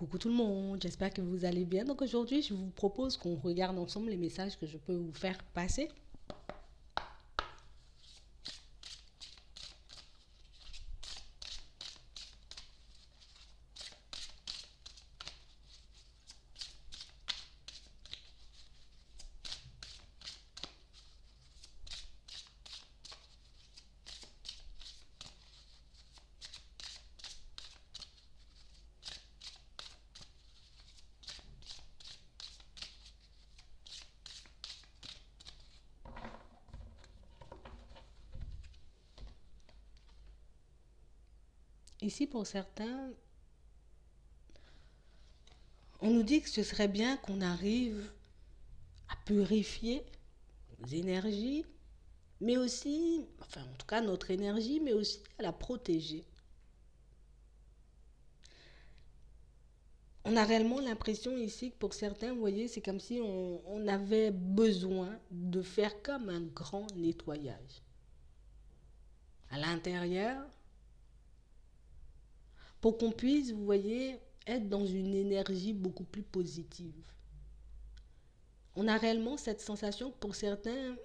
Coucou tout le monde, j'espère que vous allez bien. Donc aujourd'hui, je vous propose qu'on regarde ensemble les messages que je peux vous faire passer. Ici, pour certains, on nous dit que ce serait bien qu'on arrive à purifier nos énergies, mais aussi, enfin en tout cas notre énergie, mais aussi à la protéger. On a réellement l'impression ici que pour certains, vous voyez, c'est comme si on avait besoin de faire comme un grand nettoyage à l'intérieur pour qu'on puisse, vous voyez, être dans une énergie beaucoup plus positive. On a réellement cette sensation que pour certains,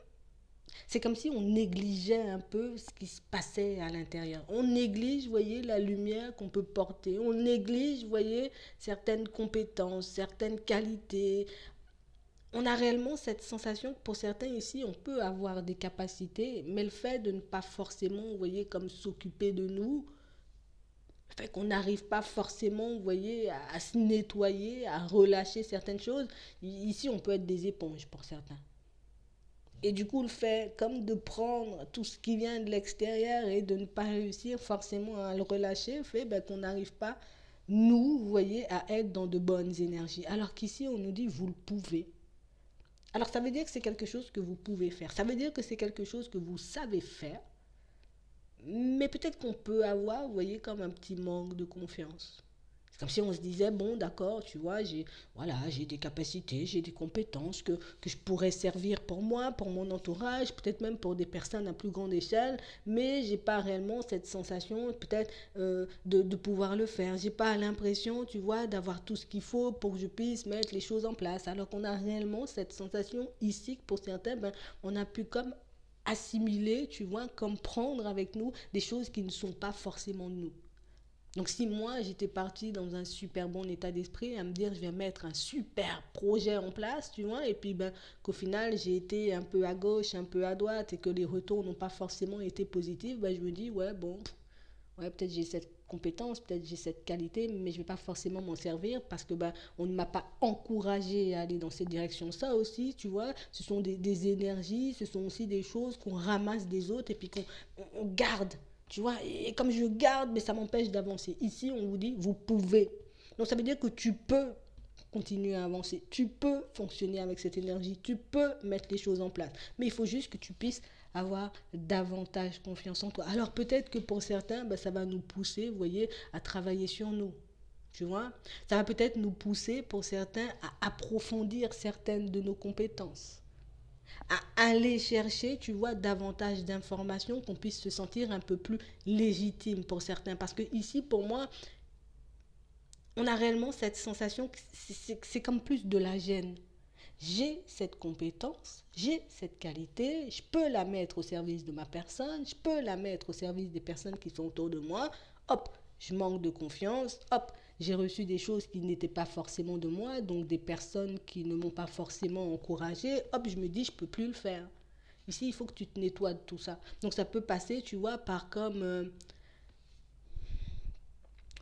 c'est comme si on négligeait un peu ce qui se passait à l'intérieur. On néglige, vous voyez, la lumière qu'on peut porter. On néglige, vous voyez, certaines compétences, certaines qualités. On a réellement cette sensation que pour certains ici, on peut avoir des capacités, mais le fait de ne pas forcément, vous voyez, comme s'occuper de nous, fait qu'on n'arrive pas forcément, vous voyez, à se nettoyer, à relâcher certaines choses. Ici, on peut être des éponges pour certains. Et du coup, le fait comme de prendre tout ce qui vient de l'extérieur et de ne pas réussir forcément à le relâcher, fait qu'on n'arrive pas, nous, vous voyez, à être dans de bonnes énergies. Alors qu'ici, on nous dit, vous le pouvez. Alors ça veut dire que c'est quelque chose que vous pouvez faire. Ça veut dire que c'est quelque chose que vous savez faire. Mais peut-être qu'on peut avoir, vous voyez, comme un petit manque de confiance. C'est comme si on se disait, bon, d'accord, tu vois, j'ai des capacités, j'ai des compétences que je pourrais servir pour moi, pour mon entourage, peut-être même pour des personnes à plus grande échelle, mais j'ai pas réellement cette sensation, peut-être, de pouvoir le faire. J'ai pas l'impression, tu vois, d'avoir tout ce qu'il faut pour que je puisse mettre les choses en place. Alors qu'on a réellement cette sensation ici, que pour certains, on a pu comme assimiler, tu vois, comme prendre avec nous des choses qui ne sont pas forcément nous. Donc si moi j'étais partie dans un super bon état d'esprit à me dire je vais mettre un super projet en place, tu vois, et puis qu'au final j'ai été un peu à gauche, un peu à droite et que les retours n'ont pas forcément été positifs, je me dis ouais bon, ouais peut-être j'ai cette compétence, peut-être j'ai cette qualité, mais je ne vais pas forcément m'en servir parce que on ne m'a pas encouragé à aller dans cette direction. Ça aussi, tu vois, ce sont des énergies, ce sont aussi des choses qu'on ramasse des autres et puis qu'on on garde. Tu vois, et comme je garde, mais ça m'empêche d'avancer. Ici, on vous dit, vous pouvez. Donc ça veut dire que tu peux continuer à avancer. Tu peux fonctionner avec cette énergie. Tu peux mettre les choses en place. Mais il faut juste que tu puisses avoir davantage confiance en toi. Alors peut-être que pour certains, ça va nous pousser, vous voyez, à travailler sur nous. Tu vois, ça va peut-être nous pousser pour certains à approfondir certaines de nos compétences, à aller chercher, tu vois, davantage d'informations, qu'on puisse se sentir un peu plus légitime pour certains. Parce que ici, pour moi, on a réellement cette sensation que c'est comme plus de la gêne. J'ai cette compétence, j'ai cette qualité, je peux la mettre au service de ma personne, je peux la mettre au service des personnes qui sont autour de moi. Hop, je manque de confiance, hop, j'ai reçu des choses qui n'étaient pas forcément de moi, donc des personnes qui ne m'ont pas forcément encouragé, hop, je me dis, je ne peux plus le faire. Ici, il faut que tu te nettoies de tout ça. Donc ça peut passer, tu vois, par comme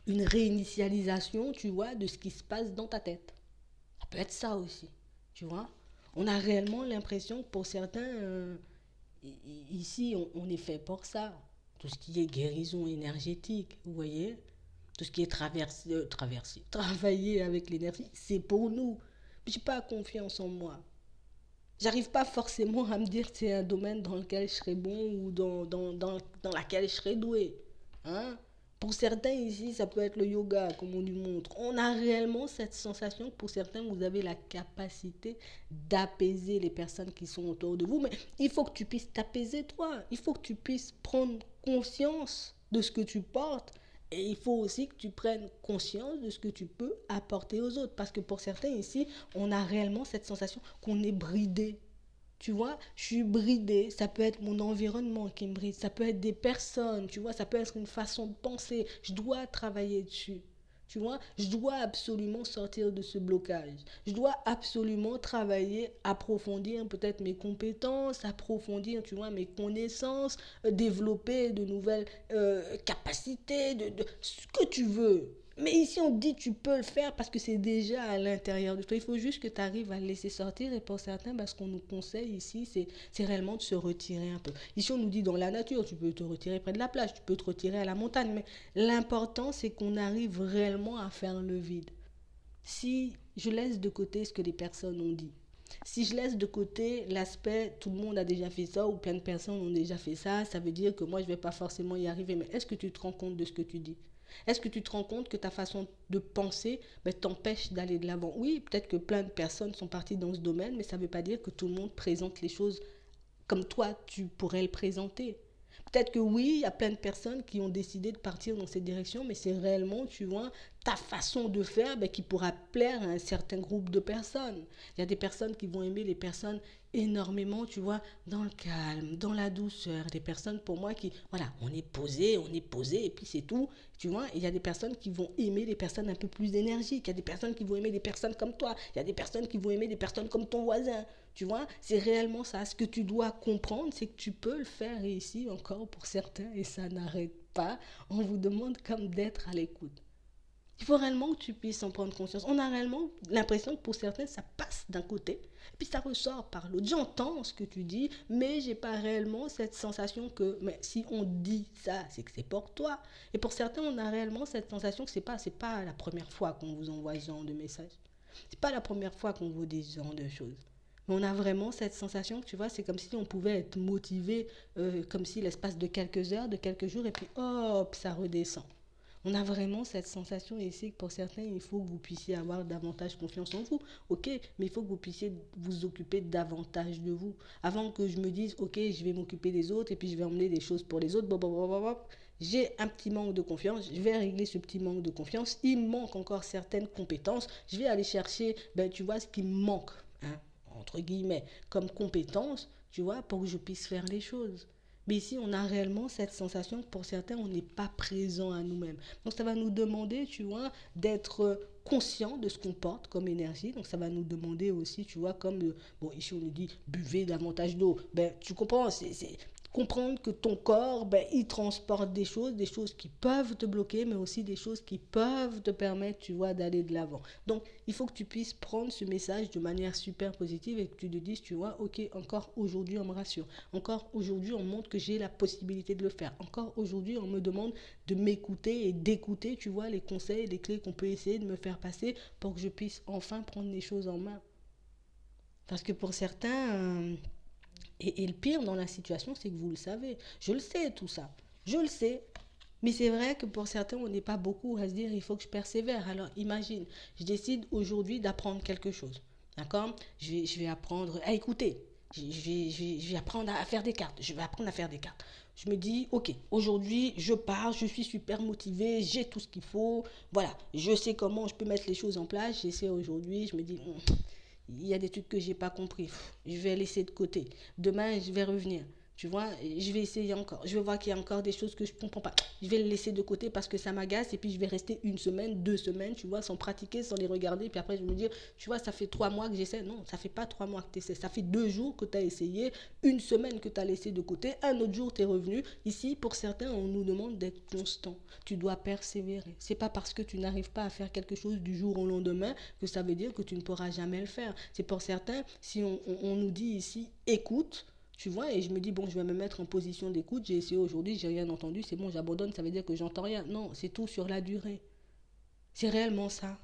une réinitialisation, tu vois, de ce qui se passe dans ta tête. Ça peut être ça aussi, tu vois. On a réellement l'impression que pour certains, ici, on est fait pour ça. Tout ce qui est guérison énergétique, vous voyez. Tout ce qui est travailler avec l'énergie, c'est pour nous. Je n'ai pas confiance en moi. J'arrive pas forcément à me dire que c'est un domaine dans lequel je serais bon ou dans laquelle je serais doué. Hein? Pour certains ici, ça peut être le yoga, comme on nous montre. On a réellement cette sensation que pour certains, vous avez la capacité d'apaiser les personnes qui sont autour de vous. Mais il faut que tu puisses t'apaiser toi. Il faut que tu puisses prendre conscience de ce que tu portes Et il faut aussi que tu prennes conscience de ce que tu peux apporter aux autres. Parce que pour certains ici, on a réellement cette sensation qu'on est bridé. Tu vois, je suis bridée, ça peut être mon environnement qui me bride, ça peut être des personnes, tu vois, ça peut être une façon de penser. Je dois travailler dessus. Tu vois, je dois absolument sortir de ce blocage. Je dois absolument travailler, approfondir peut-être mes compétences, approfondir, tu vois, mes connaissances, développer de nouvelles capacités, ce que tu veux. Mais ici, on dit tu peux le faire parce que c'est déjà à l'intérieur de toi. Il faut juste que tu arrives à le laisser sortir. Et pour certains, ce qu'on nous conseille ici, c'est réellement de se retirer un peu. Ici, on nous dit dans la nature, tu peux te retirer près de la plage, tu peux te retirer à la montagne. Mais l'important, c'est qu'on arrive réellement à faire le vide. Si je laisse de côté ce que les personnes ont dit, si je laisse de côté l'aspect tout le monde a déjà fait ça ou plein de personnes ont déjà fait ça, ça veut dire que moi je ne vais pas forcément y arriver. Mais est-ce que tu te rends compte de ce que tu dis? Est-ce que tu te rends compte que ta façon de penser t'empêche d'aller de l'avant? Oui, peut-être que plein de personnes sont parties dans ce domaine, mais ça ne veut pas dire que tout le monde présente les choses comme toi tu pourrais le présenter. Peut-être que oui, il y a plein de personnes qui ont décidé de partir dans cette direction, mais c'est réellement, tu vois, ta façon de faire qui pourra plaire à un certain groupe de personnes. Il y a des personnes qui vont aimer les personnes énormément, tu vois, dans le calme, dans la douceur. Des personnes pour moi qui, voilà, on est posé, et puis c'est tout. Tu vois, il y a des personnes qui vont aimer les personnes un peu plus énergiques. Il y a des personnes qui vont aimer des personnes comme toi. Il y a des personnes qui vont aimer des personnes comme ton voisin. Tu vois, c'est réellement ça. Ce que tu dois comprendre, c'est que tu peux le faire ici encore pour certains et ça n'arrête pas. On vous demande comme d'être à l'écoute. Il faut réellement que tu puisses en prendre conscience. On a réellement l'impression que pour certains, ça passe d'un côté, et puis ça ressort par l'autre. J'entends ce que tu dis, mais j'ai pas réellement cette sensation que, mais si on dit ça, c'est que c'est pour toi. Et pour certains, on a réellement cette sensation que c'est pas la première fois qu'on vous envoie ce genre de message. C'est pas la première fois qu'on vous dit ce genre de choses. Mais on a vraiment cette sensation que tu vois, c'est comme si on pouvait être motivé, comme si l'espace de quelques heures, de quelques jours, et puis hop, ça redescend. On a vraiment cette sensation ici que pour certains, il faut que vous puissiez avoir davantage confiance en vous. Ok, mais il faut que vous puissiez vous occuper davantage de vous. Avant que je me dise, ok, je vais m'occuper des autres et puis je vais emmener des choses pour les autres, j'ai un petit manque de confiance, je vais régler ce petit manque de confiance. Il me manque encore certaines compétences. Je vais aller chercher, tu vois, ce qui me manque, hein, entre guillemets, comme compétences, tu vois, pour que je puisse faire les choses. Mais ici, on a réellement cette sensation que pour certains, on n'est pas présent à nous-mêmes. Donc, ça va nous demander, tu vois, d'être conscient de ce qu'on porte comme énergie. Donc, ça va nous demander aussi, tu vois, comme, bon, ici, on nous dit, buvez davantage d'eau. Tu comprends, c'est comprendre que ton corps, il transporte des choses qui peuvent te bloquer, mais aussi des choses qui peuvent te permettre, tu vois, d'aller de l'avant. Donc, il faut que tu puisses prendre ce message de manière super positive et que tu te dises, tu vois, ok, encore aujourd'hui, on me rassure. Encore aujourd'hui, on montre que j'ai la possibilité de le faire. Encore aujourd'hui, on me demande de m'écouter et d'écouter, tu vois, les conseils, les clés qu'on peut essayer de me faire passer pour que je puisse enfin prendre les choses en main. Parce que pour certains, et le pire dans la situation, c'est que vous le savez. Je le sais, tout ça. Je le sais. Mais c'est vrai que pour certains, on n'est pas beaucoup à se dire, il faut que je persévère. Alors imagine, je décide aujourd'hui d'apprendre quelque chose. D'accord, je vais apprendre à écouter. Je vais apprendre à faire des cartes. Je vais apprendre à faire des cartes. Je me dis, ok, aujourd'hui, je pars, je suis super motivé, j'ai tout ce qu'il faut. Voilà, je sais comment je peux mettre les choses en place. J'essaie aujourd'hui, je me dis, il y a des trucs que j'ai pas compris. Je vais laisser de côté. Demain, je vais revenir. Tu vois, je vais essayer encore. Je vais voir qu'il y a encore des choses que je ne comprends pas. Je vais le laisser de côté parce que ça m'agace. Et puis, je vais rester une semaine, 2 semaines, tu vois, sans pratiquer, sans les regarder. Puis après, je vais me dire, tu vois, ça fait 3 mois que j'essaie. Non, ça fait pas 3 mois que tu essaies. Ça fait 2 jours que tu as essayé, une semaine que tu as laissé de côté, un autre jour, tu es revenu. Ici, pour certains, on nous demande d'être constant. Tu dois persévérer. C'est pas parce que tu n'arrives pas à faire quelque chose du jour au lendemain que ça veut dire que tu ne pourras jamais le faire. C'est pour certains, si on nous dit ici, écoute, tu vois, et je me dis, bon, je vais me mettre en position d'écoute, j'ai essayé aujourd'hui, j'ai rien entendu, c'est bon, j'abandonne, ça veut dire que j'entends rien. Non, c'est tout sur la durée. C'est réellement ça.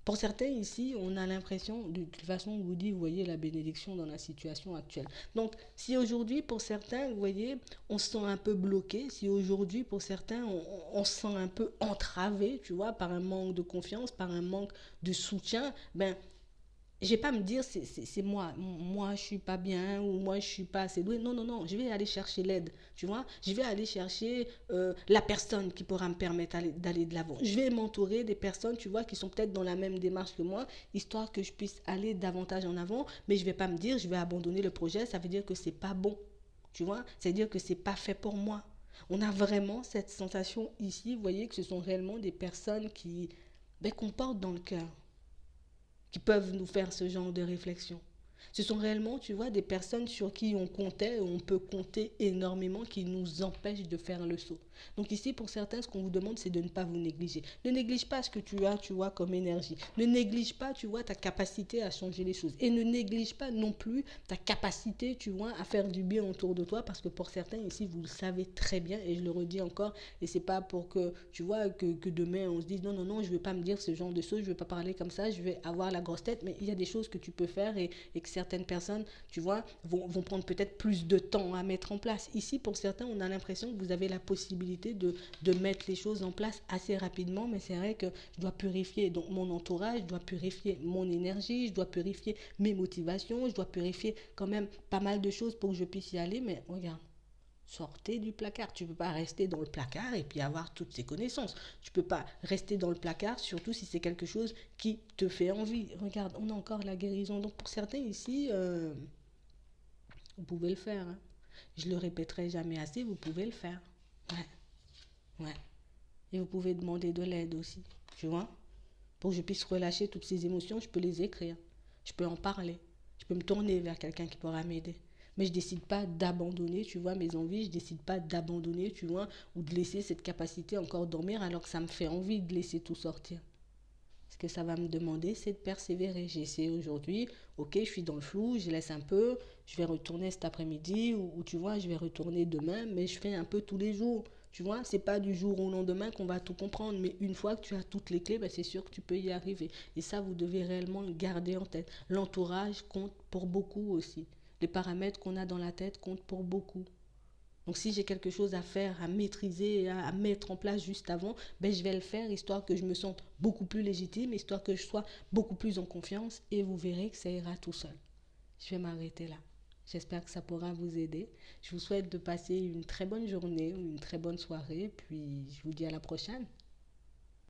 Pour certains ici, on a l'impression, de toute façon, vous dit, vous voyez la bénédiction dans la situation actuelle. Donc, si aujourd'hui, pour certains, vous voyez, on se sent un peu bloqué, si aujourd'hui, pour certains, on se sent un peu entravé, tu vois, par un manque de confiance, par un manque de soutien, Je vais pas me dire c'est moi, moi je suis pas bien ou moi je suis pas assez doué. Non, non, non, je vais aller chercher l'aide, tu vois. Je vais aller chercher la personne qui pourra me permettre d'aller de l'avant. Je vais m'entourer des personnes, tu vois, qui sont peut-être dans la même démarche que moi, histoire que je puisse aller davantage en avant. Mais je vais pas me dire, je vais abandonner le projet, ça veut dire que c'est pas bon, tu vois. Ça veut dire que c'est pas fait pour moi. On a vraiment cette sensation ici, vous voyez, que ce sont réellement des personnes qu'on porte dans le cœur qui peuvent nous faire ce genre de réflexion. Ce sont réellement, tu vois, des personnes sur qui on comptait, on peut compter énormément, qui nous empêchent de faire le saut. Donc ici, pour certains, ce qu'on vous demande, c'est de ne pas vous négliger. Ne néglige pas ce que tu as, tu vois, comme énergie. Ne néglige pas, tu vois, ta capacité à changer les choses. Et ne néglige pas non plus ta capacité, tu vois, à faire du bien autour de toi, parce que pour certains, ici, vous le savez très bien, et je le redis encore, et c'est pas pour que, tu vois, que demain, on se dise, non, non, non, je vais pas me dire ce genre de choses, je vais pas parler comme ça, je vais avoir la grosse tête, mais il y a des choses que tu peux faire et que certaines personnes, tu vois, vont prendre peut-être plus de temps à mettre en place. Ici, pour certains, on a l'impression que vous avez la possibilité de mettre les choses en place assez rapidement, mais c'est vrai que je dois purifier donc mon entourage, je dois purifier mon énergie, je dois purifier mes motivations, je dois purifier quand même pas mal de choses pour que je puisse y aller, mais regarde. Sortez du placard. Tu ne peux pas rester dans le placard et puis avoir toutes ces connaissances. Tu ne peux pas rester dans le placard, surtout si c'est quelque chose qui te fait envie. Regarde, on a encore la guérison. Donc pour certains ici, vous pouvez le faire. Hein. Je le répéterai jamais assez, vous pouvez le faire. Ouais, ouais. Et vous pouvez demander de l'aide aussi. Tu vois. Pour que je puisse relâcher toutes ces émotions, je peux les écrire. Je peux en parler. Je peux me tourner vers quelqu'un qui pourra m'aider. Mais je décide pas d'abandonner, tu vois, mes envies. Je décide pas d'abandonner, tu vois, ou de laisser cette capacité encore dormir alors que ça me fait envie de laisser tout sortir. Ce que ça va me demander, c'est de persévérer. J'ai essayé aujourd'hui, ok, je suis dans le flou, je laisse un peu, je vais retourner cet après-midi, ou tu vois, je vais retourner demain, mais je fais un peu tous les jours. Tu vois, c'est pas du jour au lendemain qu'on va tout comprendre, mais une fois que tu as toutes les clés, ben c'est sûr que tu peux y arriver. Et ça, vous devez réellement le garder en tête. L'entourage compte pour beaucoup aussi. Les paramètres qu'on a dans la tête comptent pour beaucoup. Donc si j'ai quelque chose à faire, à maîtriser, à mettre en place juste avant, ben je vais le faire histoire que je me sente beaucoup plus légitime, histoire que je sois beaucoup plus en confiance et vous verrez que ça ira tout seul. Je vais m'arrêter là. J'espère que ça pourra vous aider. Je vous souhaite de passer une très bonne journée ou une très bonne soirée, puis je vous dis à la prochaine.